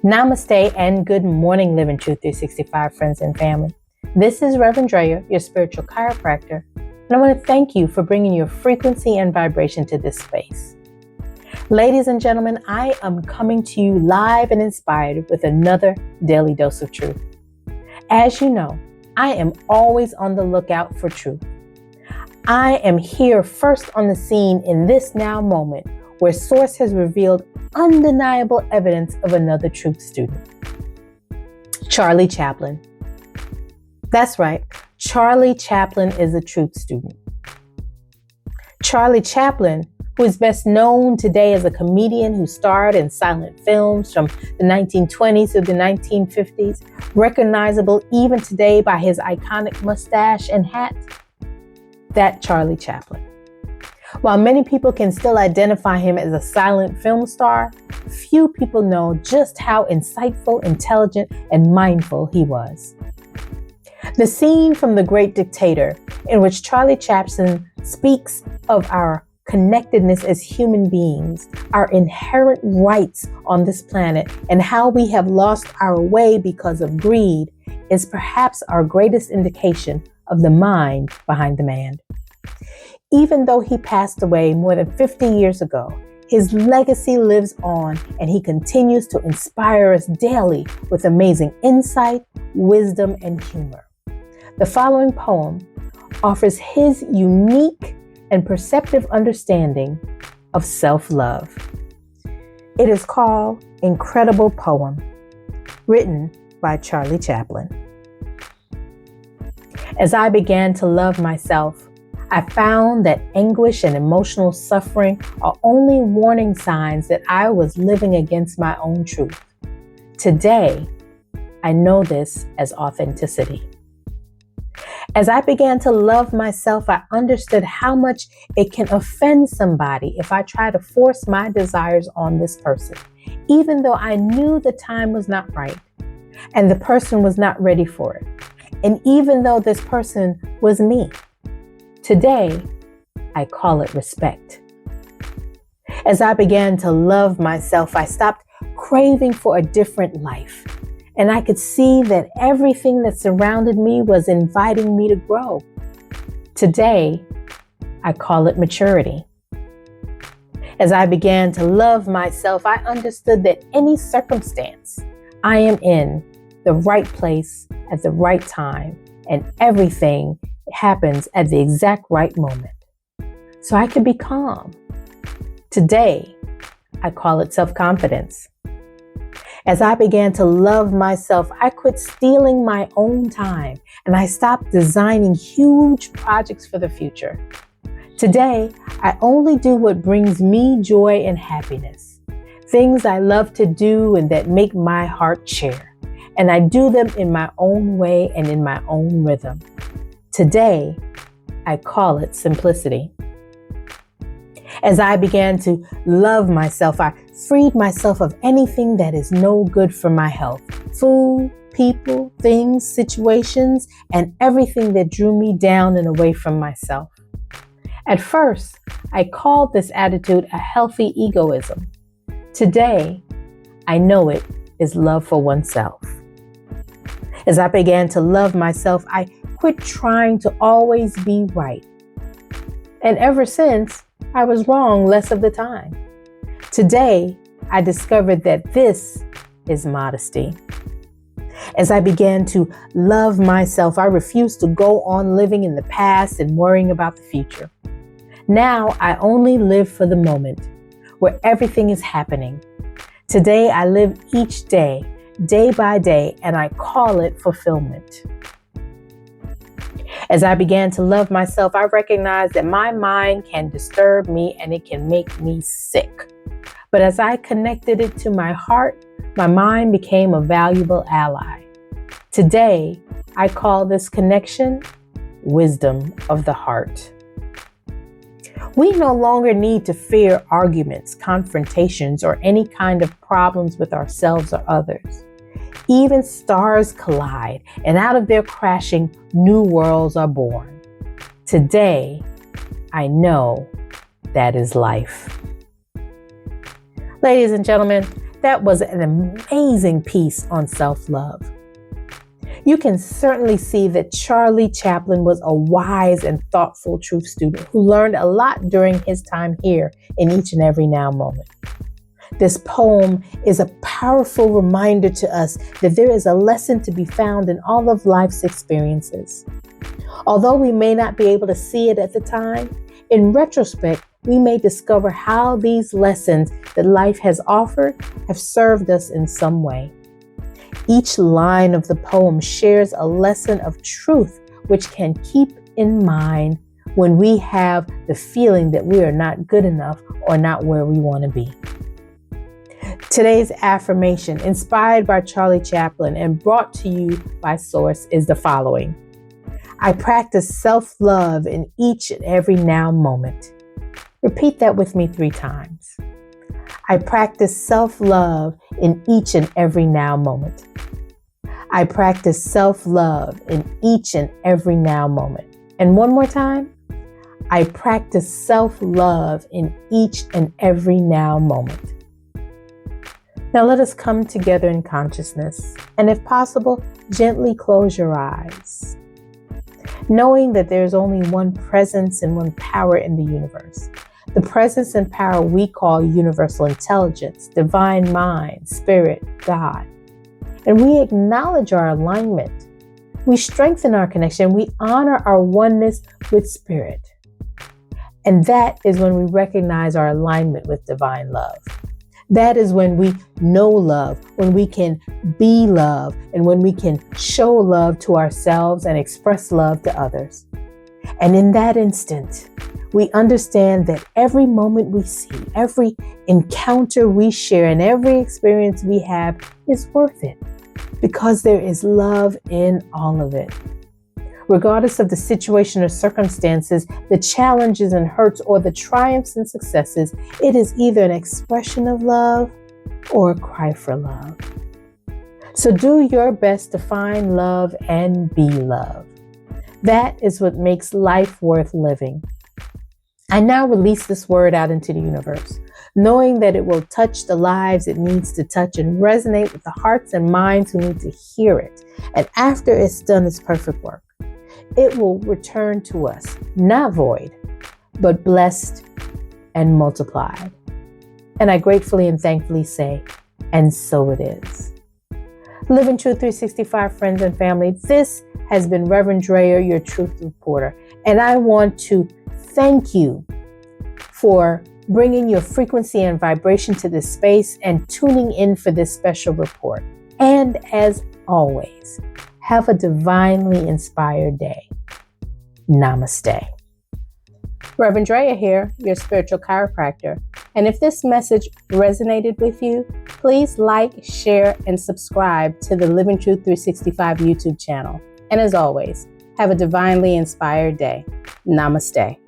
Namaste and good morning, Living Truth 365 friends and family. This is Reverend Drea, your spiritual chiropractor, and I want to thank you for bringing your frequency and vibration to this space. Ladies and gentlemen, I am coming to you live and inspired with another daily dose of truth. As you know, I am always on the lookout for truth. I am here first on the scene in this now moment where Source has revealed undeniable evidence of another truth student. Charlie Chaplin. That's right, Charlie Chaplin is a truth student. Charlie Chaplin, who is best known today as a comedian who starred in silent films from the 1920s to the 1950s, recognizable even today by his iconic mustache and hat, that Charlie Chaplin. While many people can still identify him as a silent film star, few people know just how insightful, intelligent, and mindful he was. The scene from The Great Dictator, in which Charlie Chaplin speaks of our connectedness as human beings, our inherent rights on this planet, and how we have lost our way because of greed, is perhaps our greatest indication of the mind behind the man. Even though he passed away more than 50 years ago, his legacy lives on and he continues to inspire us daily with amazing insight, wisdom, and humor. The following poem offers his unique and perceptive understanding of self-love. It is called Incredible Poem, written by Charlie Chaplin. As I began to love myself, I found that anguish and emotional suffering are only warning signs that I was living against my own truth. Today, I know this as authenticity. As I began to love myself, I understood how much it can offend somebody if I try to force my desires on this person, even though I knew the time was not right and the person was not ready for it, and even though this person was me. Today, I call it respect. As I began to love myself, I stopped craving for a different life, and I could see that everything that surrounded me was inviting me to grow. Today, I call it maturity. As I began to love myself, I understood that any circumstance I am in the right place at the right time, and everything happens at the exact right moment. So I could be calm. Today, I call it self-confidence. As I began to love myself, I quit stealing my own time and I stopped designing huge projects for the future. Today, I only do what brings me joy and happiness, things I love to do and that make my heart cheer. And I do them in my own way and in my own rhythm. Today, I call it simplicity. As I began to love myself, I freed myself of anything that is no good for my health. Food, people, things, situations, and everything that drew me down and away from myself. At first, I called this attitude a healthy egoism. Today, I know it is love for oneself. As I began to love myself, I quit trying to always be right. And ever since, I was wrong less of the time. Today, I discovered that this is modesty. As I began to love myself, I refused to go on living in the past and worrying about the future. Now, I only live for the moment where everything is happening. Today, I live each day, day by day, and I call it fulfillment. As I began to love myself, I recognized that my mind can disturb me and it can make me sick. But as I connected it to my heart, my mind became a valuable ally. Today, I call this connection wisdom of the heart. We no longer need to fear arguments, confrontations, or any kind of problems with ourselves or others. Even stars collide, and out of their crashing, new worlds are born. Today, I know that is life. Ladies and gentlemen, That was an amazing piece on self-love. You can certainly see that Charlie Chaplin was a wise and thoughtful truth student who learned a lot during his time here in Each and Every Now moment. This poem is a powerful reminder to us that there is a lesson to be found in all of life's experiences. Although we may not be able to see it at the time, in retrospect, we may discover how these lessons that life has offered have served us in some way. Each line of the poem shares a lesson of truth which can keep in mind when we have the feeling that we are not good enough or not where we want to be. Today's affirmation, inspired by Charlie Chaplin and brought to you by Source, is the following. I practice self-love in each and every now moment. Repeat that with me 3 times. I practice self-love in each and every now moment. I practice self-love in each and every now moment. And one more time. I practice self-love in each and every now moment. Now let us come together in consciousness, and if possible, gently close your eyes, knowing that there is only one presence and one power in the universe. The presence and power we call universal intelligence, divine mind, spirit, God. And we acknowledge our alignment. We strengthen our connection. We honor our oneness with spirit. And that is when we recognize our alignment with divine love. That is when we know love, when we can be love, and when we can show love to ourselves and express love to others. And in that instant, we understand that every moment we see, every encounter we share, and every experience we have is worth it because there is love in all of it. Regardless of the situation or circumstances, the challenges and hurts, or the triumphs and successes, it is either an expression of love or a cry for love. So do your best to find love and be love. That is what makes life worth living. I now release this word out into the universe, knowing that it will touch the lives it needs to touch and resonate with the hearts and minds who need to hear it. And after it's done its perfect work, it will return to us, not void, but blessed and multiplied. And I gratefully and thankfully say, and so it is. Living Truth 365 friends and family, this has been Reverend Dreyer, your truth reporter. And I want to thank you for bringing your frequency and vibration to this space and tuning in for this special report. And as always, have a divinely inspired day. Namaste. Reverend Dreyer here, your spiritual chiropractor. And if this message resonated with you, please like, share, and subscribe to the Living Truth 365 YouTube channel. And as always, have a divinely inspired day. Namaste.